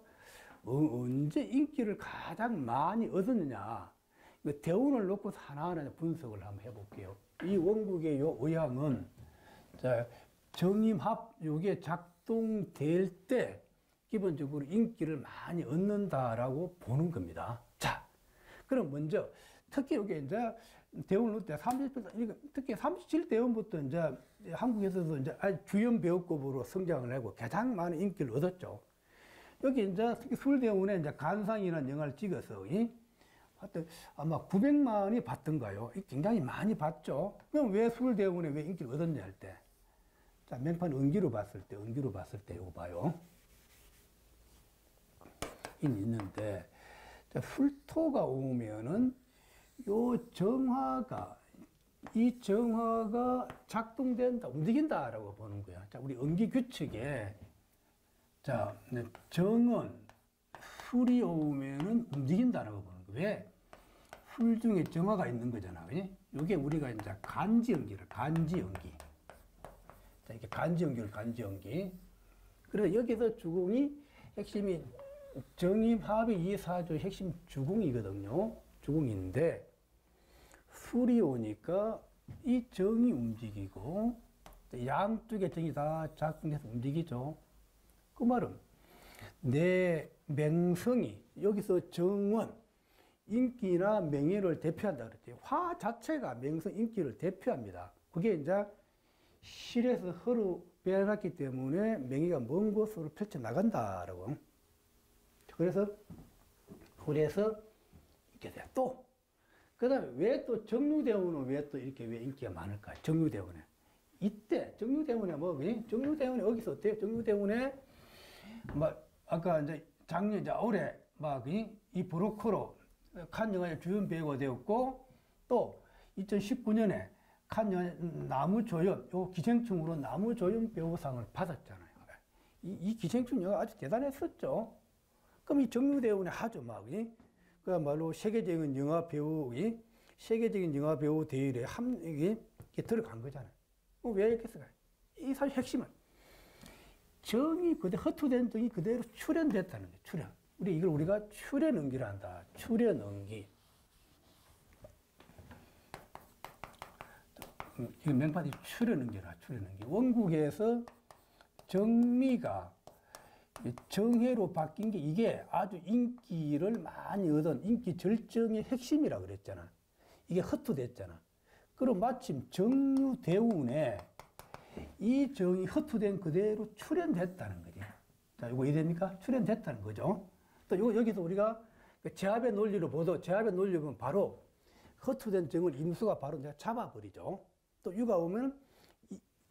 언제 인기를 가장 많이 얻었느냐. 대운을 놓고 하나하나 분석을 한번 해볼게요. 이 원국의 요 의향은, 자, 정임합 요게 작동될 때 기본적으로 인기를 많이 얻는다라고 보는 겁니다. 자, 그럼 먼저 특히 요게 이제 대운을 놓을 때 특히 37대운부터 이제 한국에서도 이제 주연 배우급으로 성장을 하고 가장 많은 인기를 얻었죠. 여기 이제 특히 술대운에 이제 간상이라는 영화를 찍어서 하여튼 아마 900만이 봤던가요? 굉장히 많이 봤죠. 그럼 왜 술대운에 왜 인기를 얻었냐 할 때. 자, 명판 은기로 봤을 때 이거 봐요. 있는데, 자, 술토가 오면은 이 정화가 작동된다, 움직인다라고 보는 거야. 자, 우리 은기 규칙에, 자, 정은 술이 오면은 움직인다라고 보는 거야. 왜? 술 중에 정화가 있는 거잖아. 그지? 요게 우리가 이제 간지연기. 자, 이렇게 간지연기. 그래서 여기서 주궁이 핵심이 정임합의 이사조 핵심 주궁이거든요. 주궁인데, 술이 오니까 이 정이 움직이고, 양쪽의 정이 다 작동해서 움직이죠. 그 말은 내 맹성이 여기서 정원, 인기나 명예를 대표한다 그랬지. 화 자체가 명성, 인기를 대표합니다. 그게 이제 실에서 허루 빼놨기 때문에 명예가 먼 곳으로 펼쳐 나간다라고. 그래서 이렇게 돼. 또 그다음에 왜 또 정류대원은 왜 또 이렇게 왜 인기가 많을까? 정류대원에 이때 정류대원에 뭐 정류대원에 여기서 어때요? 정류대원에 막 아까 이제 작년 이제 올해 막 이 브로커로 칸 영화의 주연 배우가 되었고 또 2019년에 칸 영화 나무조연 요 기생충으로 나무조연 배우상을 받았잖아요. 이 기생충 영화 아주 대단했었죠. 그럼 이 정류대원에 하죠 막 그야말로 세계적인 영화 배우 세계적인 영화 배우 대회에 이게 들어간 거잖아요. 왜 이렇게 했을까요? 이 사실 핵심은 정이 그대로 헛투된 정이 그대로 출현됐다는 거예요. 출현. 이걸 우리가 출현응기라 한다. 출현응기. 이 명판이 출현응기라. 출현응기. 원국에서 정미가 정해로 바뀐 게 이게 아주 인기를 많이 얻은 인기 절정의 핵심이라 그랬잖아. 이게 헛투됐잖아. 그럼 마침 정유대운에 이 정이 헛투된 그대로 출현됐다는 거지. 자, 이거 이해됩니까? 출현됐다는 거죠. 또 여기서 우리가 제압의 논리로 제압의 논리로 보면 바로 헛투된 정을 임수가 바로 내가 잡아버리죠. 또 유가 오면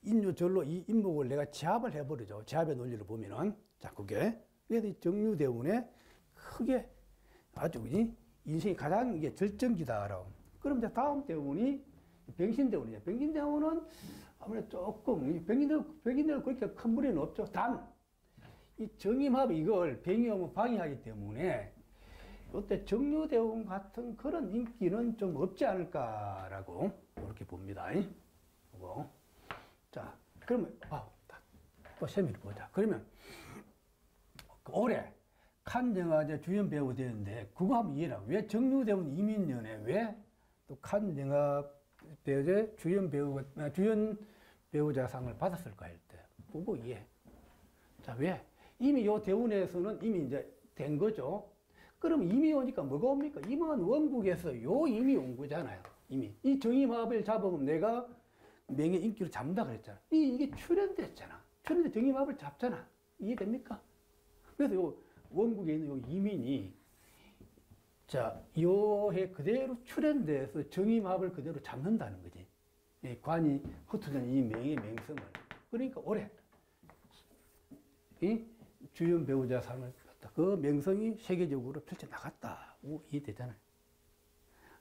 인유절로 이 인목을 내가 제압을 해버리죠. 제압의 논리로 보면은. 자, 그게. 그래서 정유대운에 크게 아주 인생이 가장 이게 절정기다라고. 그럼 이제 다음 대운이 병신대운이죠. 병신대운은 아무래도 조금, 병신대운 그렇게 큰 무리는 없죠. 단, 이 정임합 이걸 병이 방해하기 때문에 이때 정유대운 같은 그런 인기는 좀 없지 않을까라고 이렇게 봅니다. 자, 그러면, 또 세미를 보자. 그러면, 올해 칸 영화제 주연 배우 되는데, 그거 한번 이해해라. 왜 정유대운 이민년에 왜 또 칸 영화 배우제 주연 배우자상을 받았을까 할 때, 그거 이해. 자, 왜? 이미 요 대운에서는 이미 이제 된 거죠. 그럼 이미 오니까 뭐가 옵니까? 이만 원국에서 이미 온 거잖아요. 이미. 이 정임합을 잡으면 내가 명예 인기를 잡는다 그랬잖아. 이게 출현됐잖아. 출현돼 정임합을 잡잖아. 이해됩니까? 그래서 요 원국에 있는 요 이민이 자, 요해 그대로 출현돼서 정임합을 그대로 잡는다는 거지. 이 관이 흩어진 이 명예 명성을. 그러니까 올해 이 주연 배우자상을 받다. 그 명성이 세계적으로 펼쳐나갔다. 이해되잖아요.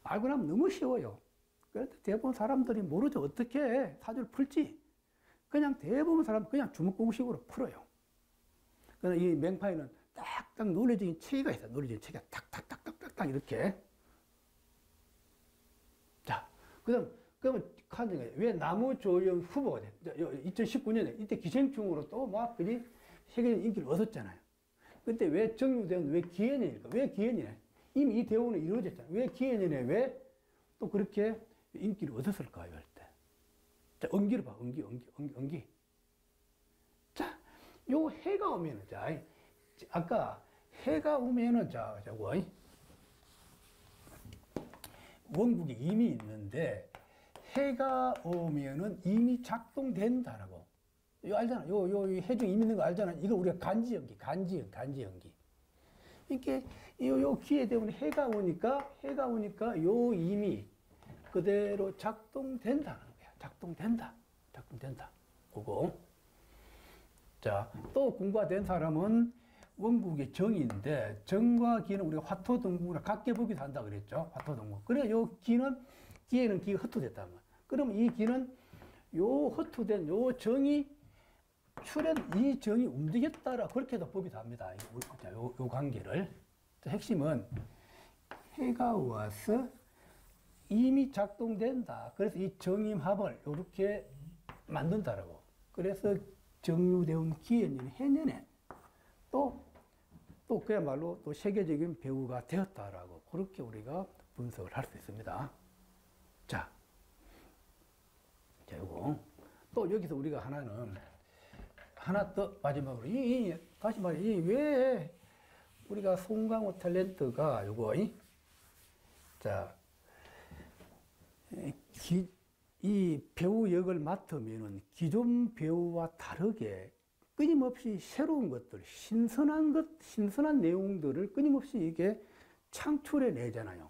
알고 나면 너무 쉬워요. 그래도 대부분 사람들이 모르죠. 어떻게 사주를 풀지. 그냥 대부분 사람 그냥 주먹공식으로 풀어요. 그러나 이 맹파에는 딱딱 논리적인 체계가 있어요. 논리적인 체계가 탁탁탁탁탁탁 이렇게. 자, 그러면 칸정에 왜 나무조연 후보가 돼? 2019년에 이때 기생충으로 또 막 세계적인 인기를 얻었잖아요. 근데 왜 정유대운 왜 기해년일까? 왜 기해년에? 이미 이 대운은 이루어졌잖아요. 왜 기해년에 왜 또 그렇게 인기를 얻었을까요? 할 때. 자, 응기를 봐. 응기. 자, 요 해가 오면은, 자, 아까 해가 오면은, 자, 원국이 이미 있는데, 해가 오면은 이미 작동된다라고. 이거 알잖아. 요 해중 이미 있는 거 알잖아. 이거 우리가 간지연기. 이렇게, 요 기회 때문에 해가 오니까 요 이미 그대로 작동된다는 거야. 작동된다. 그거. 자, 또 공부가 된 사람은 원국의 정인데, 정과 기는 우리가 화토동국이나 각계 보기도 한다 그랬죠. 화토동국. 그래, 요 기는, 기에는 기가 헛투됐단 말이야. 그럼 이 기는 요 헛투된 요 정이 이 정이 움직였다라 그렇게도 보기도 합니다. 요 관계를. 핵심은 해가 와서 이미 작동된다. 그래서 이 정임합을 이렇게 만든다라고. 그래서 정유대운 기해년, 해년에 또 그야말로 또 세계적인 배우가 되었다라고. 그렇게 우리가 분석을 할 수 있습니다. 자, 요거. 또 여기서 우리가 하나 하나 더 마지막으로 다시 말해 왜 우리가 송강호 탤런트가 요거 자, 이 배우 역을 맡으면은 기존 배우와 다르게 끊임없이 새로운 것들, 신선한 내용들을 끊임없이 이게 창출해 내잖아요.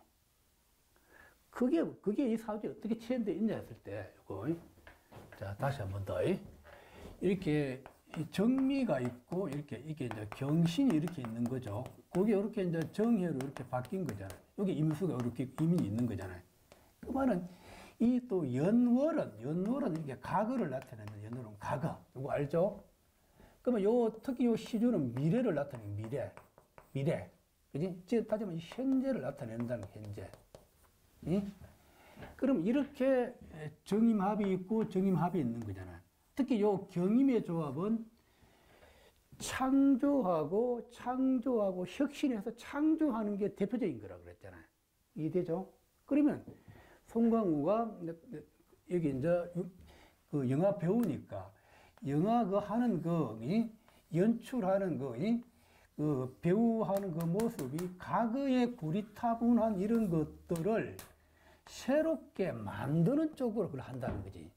그게 이 사주에 어떻게 체현되어 있냐 했을 때, 요거. 자, 다시 한 번 더. 이렇게 정미가 있고, 이게 이제 경신이 이렇게 있는 거죠. 그게 이렇게 이제 정해로 이렇게 바뀐 거잖아요. 여기 임수가 이렇게 이민이 있는 거잖아요. 그 말은 이 또 연월은 이렇게 과거를 나타내는 연월은 과거. 이거 알죠? 그러면 특히 요 시주는 미래를 나타내는 미래. 그지? 지금 따지면 현재를 나타낸다는 현재. 그럼 이렇게 정임합이 있고 정임합이 있는 거잖아요. 특히 요 경임의 조합은 창조하고 혁신해서 창조하는 게 대표적인 거라고 그랬잖아요. 이해되죠? 그러면 송강호가 여기 이제 그 영화 배우니까 영화 하는 연출하는 그 배우하는 그 모습이 과거의 구리타분한 이런 것들을 새롭게 만드는 쪽으로 그걸 한다는 거지.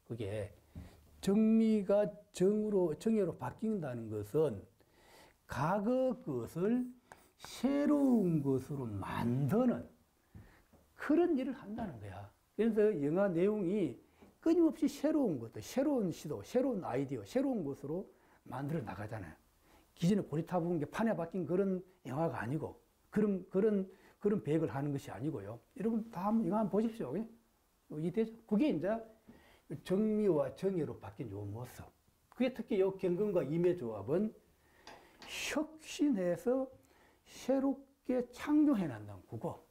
그게 정미가 정예로 바뀐다는 것은 과거 것을 새로운 것으로 만드는 그런 일을 한다는 거야. 그래서 영화 내용이 끊임없이 새로운 것들, 새로운 시도, 새로운 아이디어, 새로운 것으로 만들어 나가잖아요. 기존에 고리타분한 게 판에 박힌 그런 영화가 아니고 그런 배역을 하는 것이 아니고요. 여러분 다 한번 영화 한번 보십시오. 이해되죠? 그게 이제 정미와 정예로 바뀐 요 모습. 그게 특히 요 경금과 임의 조합은 혁신해서 새롭게 창조해 난다는 그거.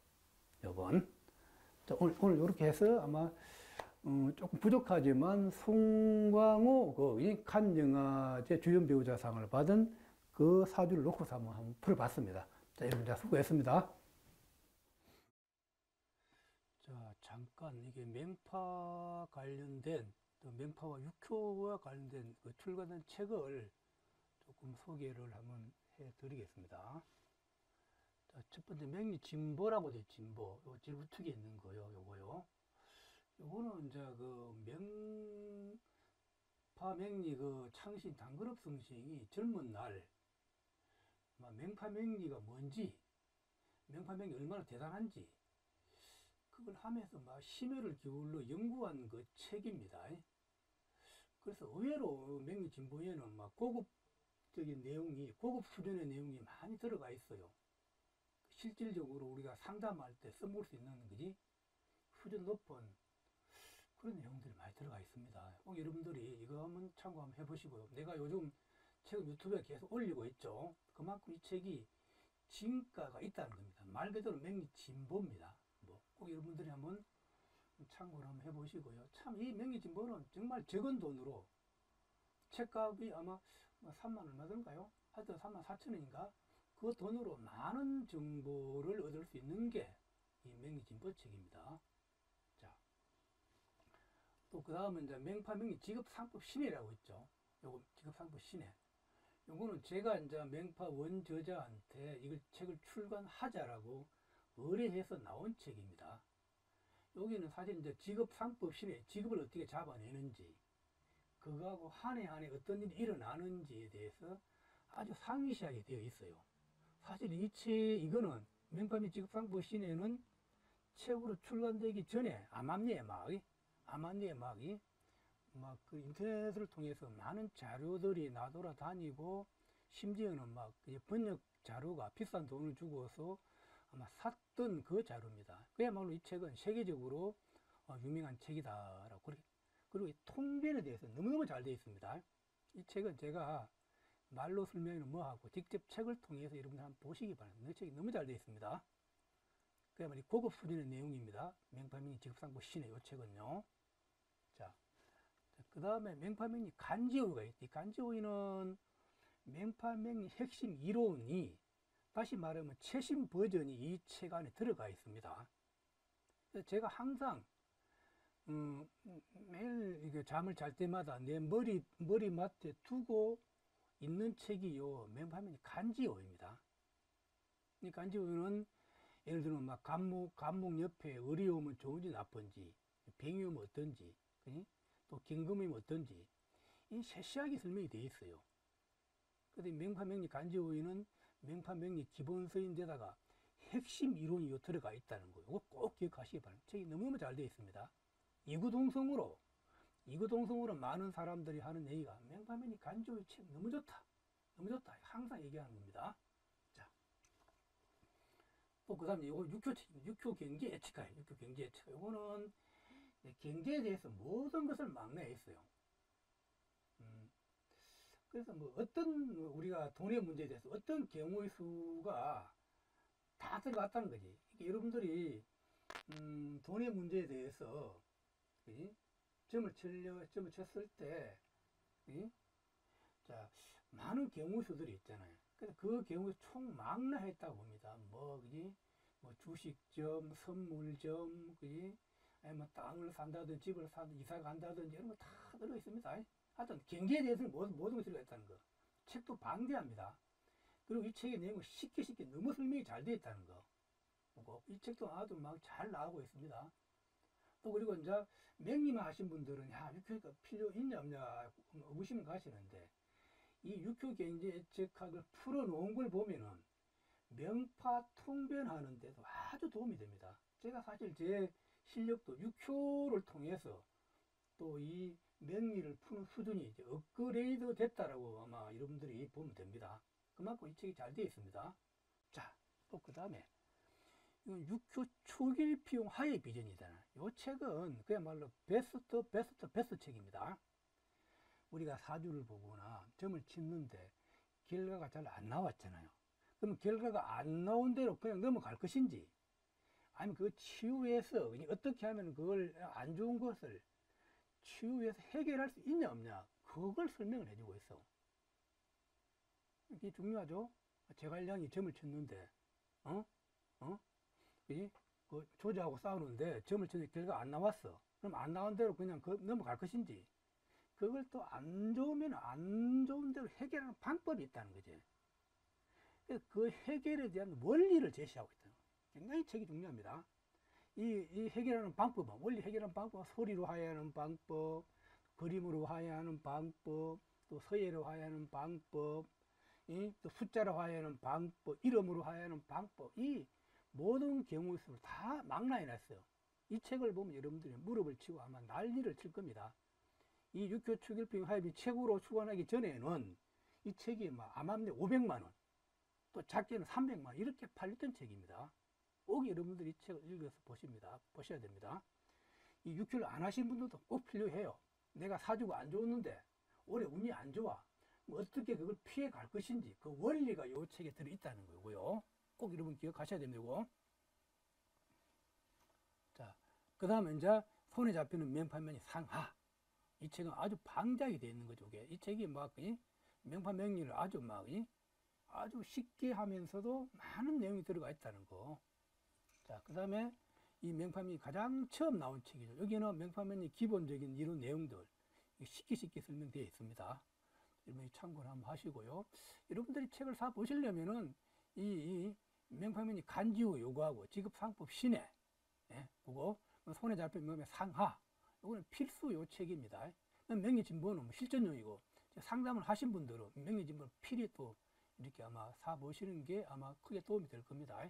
요건. 자, 오늘 이렇게 해서 아마 조금 부족하지만 송강호 칸 영화제 주연 배우자상을 받은 그 사주를 놓고서 한번 풀어봤습니다. 자, 여러분 자 수고했습니다. 자, 잠깐 이게 맹파 관련된 또 맹파와 육효와 관련된 그 출간된 책을 조금 소개를 한번 해드리겠습니다. 자, 첫 번째 맹리 진보라고 돼 진보. 요 제일 우측에 있는 거요, 요거요. 요거는 이제 그 맹파 맹리 그 창신 단거럽 성신이 젊은 날 맹파 맹리가 뭔지, 맹파 맹리 얼마나 대단한지 그걸 하면서 막 심혈을 기울여 연구한 그 책입니다. 그래서 의외로 맹리 진보에는 막 고급적인 내용이, 고급 수준의 내용이 많이 들어가 있어요. 실질적으로 우리가 상담할 때 써볼 수 있는 거지 수준 높은 그런 내용들이 많이 들어가 있습니다. 꼭 여러분들이 이거 한번 참고 한번 해보시고요. 내가 요즘 책을 유튜브에 계속 올리고 있죠. 그만큼 이 책이 진가가 있다는 겁니다. 말 그대로 맹리 진보입니다. 꼭 여러분들이 한번 참고를 한번 해보시고요. 참 이 맹리 진보는 정말 적은 돈으로 책값이 아마 3만 얼마 들까요? 하여튼 3만 4천 원인가? 그 돈으로 많은 정보를 얻을 수 있는 게 이 맹리 진보 책입니다. 자, 또 그 다음은 이제 맹파 맹리 직업상법 신해라고 있죠. 요거 직업상법 신해. 요거는 제가 이제 맹파 원저자한테 이걸 책을 출간하자라고 의뢰해서 나온 책입니다. 여기는 사실 이제 직업상법 신해, 직업을 어떻게 잡아내는지, 그거하고 한 해 한 해 어떤 일이 일어나는지에 대해서 아주 상세하게 되어 있어요. 사실 이거는 맹파미 직업상법 신해는 책으로 출간되기 전에 암암리의 막이 막 그 인터넷을 통해서 많은 자료들이 나돌아다니고 심지어는 막 번역 자료가 비싼 돈을 주고서 아마 샀던 그 자료입니다. 그야말로 이 책은 세계적으로 유명한 책이다라고 그리고 이 통변에 대해서 너무너무 잘 되어 있습니다. 이 책은 제가 말로 설명은 뭐하고 직접 책을 통해서 여러분들 한번 보시기 바랍니다. 이 책이 너무 잘 되어 있습니다. 그야말로 고급 수준의 내용입니다. 맹파명리 직업상법 신의 이 책은요. 자, 그 다음에 맹파명리 간지오이가 있지. 간지오이는 맹파명리 핵심 이론이 다시 말하면 최신 버전이 이 책 안에 들어가 있습니다. 제가 항상 매일 이게 잠을 잘 때마다 내 머리맡에 두고 있는 책이 요 맹파면이 간지오입니다. 이 간지오는 예를 들면 막 감목 옆에 을이 오면 좋은지 나쁜지, 병이 오면 어떤지, 그지? 또 긴금이 오면 어떤지, 이 세세하게 설명이 되어 있어요. 근데 맹파명리 간지오이는 맹파명리 기본서인데다가 핵심 이론이 요 들어가 있다는 거예요. 이거 꼭 기억하시기 바랍니다. 책이 너무너무 잘 되어 있습니다. 이구동성으로 많은 사람들이 하는 얘기가 맹파명리 간지오이 책 너무 좋다. 너무 좋다. 항상 얘기하는 겁니다. 자. 또 그 다음에 이거 육효 경제 예측가예요. 육효 경제 예측가. 이거는 경제에 대해서 모든 것을 막내에 있어요. 그래서 뭐 어떤 우리가 돈의 문제에 대해서 어떤 경우의 수가 다 들어갔다는 거지. 여러분들이 돈의 문제에 대해서 그지? 점을 쳤을 때 그지? 자, 많은 경우 수들이 있잖아요. 그래서 그 경우 총 망라했다고 봅니다. 뭐 그지? 뭐 주식점, 선물점, 그지? 아니 뭐 땅을 산다든지 집을 산다든지 이사 간다든지 이런 거 다 들어 있습니다. 하여튼 경제에 대해서는 모든 것이 들어가 있다는 거. 책도 방대합니다. 그리고 이 책의 내용을 쉽게 너무 설명이 잘 되어 있다는 거. 보고 이 책도 아주 막 잘 나오고 있습니다. 또 그리고 이제 명리만 하신 분들은 야 육효가 필요 있냐 없냐 의구심 가시는데 이 육효 경제 예측학을 풀어놓은 걸 보면은 명파 통변하는 데도 아주 도움이 됩니다. 제가 사실 제 실력도 육효를 통해서 또 이 명리를 푸는 수준이 이제 업그레이드 됐다라고 아마 여러분들이 보면 됩니다. 그만큼 이 책이 잘 되어 있습니다. 자, 또 그 다음에 이건 육효 초길피용 하의 비전이잖아요. 이 책은 그야말로 베스트 책입니다. 우리가 사주를 보거나 점을 짓는데 결과가 잘 안 나왔잖아요. 그럼 결과가 안 나온 대로 그냥 넘어갈 것인지 아니면 그 치유해서 어떻게 하면 그걸 안 좋은 것을 치유해서 해결할 수 있냐 없냐 그걸 설명을 해주고 있어. 이게 중요하죠. 제갈량이 점을 쳤는데 그 조자하고 싸우는데 점을 쳤는데 결과가 안 나왔어. 그럼 안 나온 대로 그냥 넘어갈 것인지 그걸 또 안 좋으면 안 좋은 대로 해결하는 방법이 있다는 거지. 그 해결에 대한 원리를 제시하고 있다. 굉장히 책이 중요합니다. 이 해결하는 방법은, 원리 해결하는 방법은 소리로 화해하는 방법, 그림으로 화해하는 방법, 또 서예로 화해하는 방법, 또 숫자로 화해하는 방법, 이름으로 화해하는 방법, 이 모든 경우의 수를 다 망라해 놨어요. 이 책을 보면 여러분들이 무릎을 치고 아마 난리를 칠 겁니다. 이 육효 초길피용 하입이 책으로 출간하기 전에는 이 책이 막 암암리 500만원, 또 작게는 300만원 이렇게 팔렸던 책입니다. 꼭 여러분들이 이 책을 읽어서 보셔야 됩니다. 이 육효를 안 하신 분들도 꼭 필요해요. 내가 사주가 안 좋았는데 올해 운이 안 좋아. 뭐 어떻게 그걸 피해 갈 것인지 그 원리가 이 책에 들어있다는 거고요. 꼭 여러분 기억하셔야 됩니다. 자, 그 다음에 이제 손에 잡히는 명판면이 상하. 이 책은 아주 방대하게 되어 있는 거죠. 이 책이 막 명판 명리를 아주 쉽게 하면서도 많은 내용이 들어가 있다는 거. 자, 그 다음에 이 명판면이 가장 처음 나온 책이죠. 여기는 명판면이 기본적인 이런 내용들 쉽게 설명되어 있습니다. 여러분이 참고를 한번 하시고요. 여러분들이 책을 사 보시려면은 이 명판면이 간지우 요구하고 지급상법 신해, 그거 손에 잡힌 명의 상하. 이거는 필수 요 책입니다. 명리진보는 뭐 실전용이고 상담을 하신 분들은 명리진보를 필히 또 이렇게 아마 사 보시는 게 아마 크게 도움이 될 겁니다.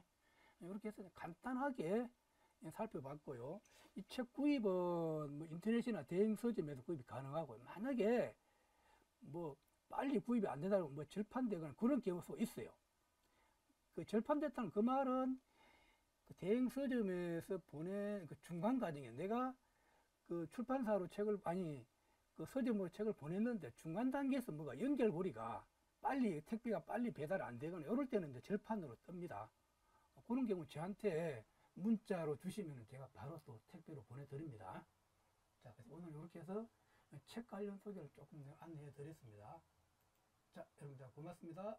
이렇게 해서 간단하게 살펴봤고요. 이 책 구입은 뭐 인터넷이나 대행 서점에서 구입이 가능하고 만약에 뭐 빨리 구입이 안 된다고 뭐 절판되거나 그런 경우도 있어요. 그 절판됐다는 그 말은 그 대행 서점에서 보낸 그 중간 과정에 내가 그 출판사로 그 서점으로 책을 보냈는데 중간 단계에서 뭐가 연결고리가 택배가 빨리 배달 안 되거나 이럴 때는 이제 절판으로 뜹니다. 그런 경우 저한테 문자로 주시면 제가 바로 또 택배로 보내드립니다. 자, 그래서 오늘 이렇게 해서 책 관련 소개를 조금 안내해 드렸습니다. 자, 여러분, 고맙습니다.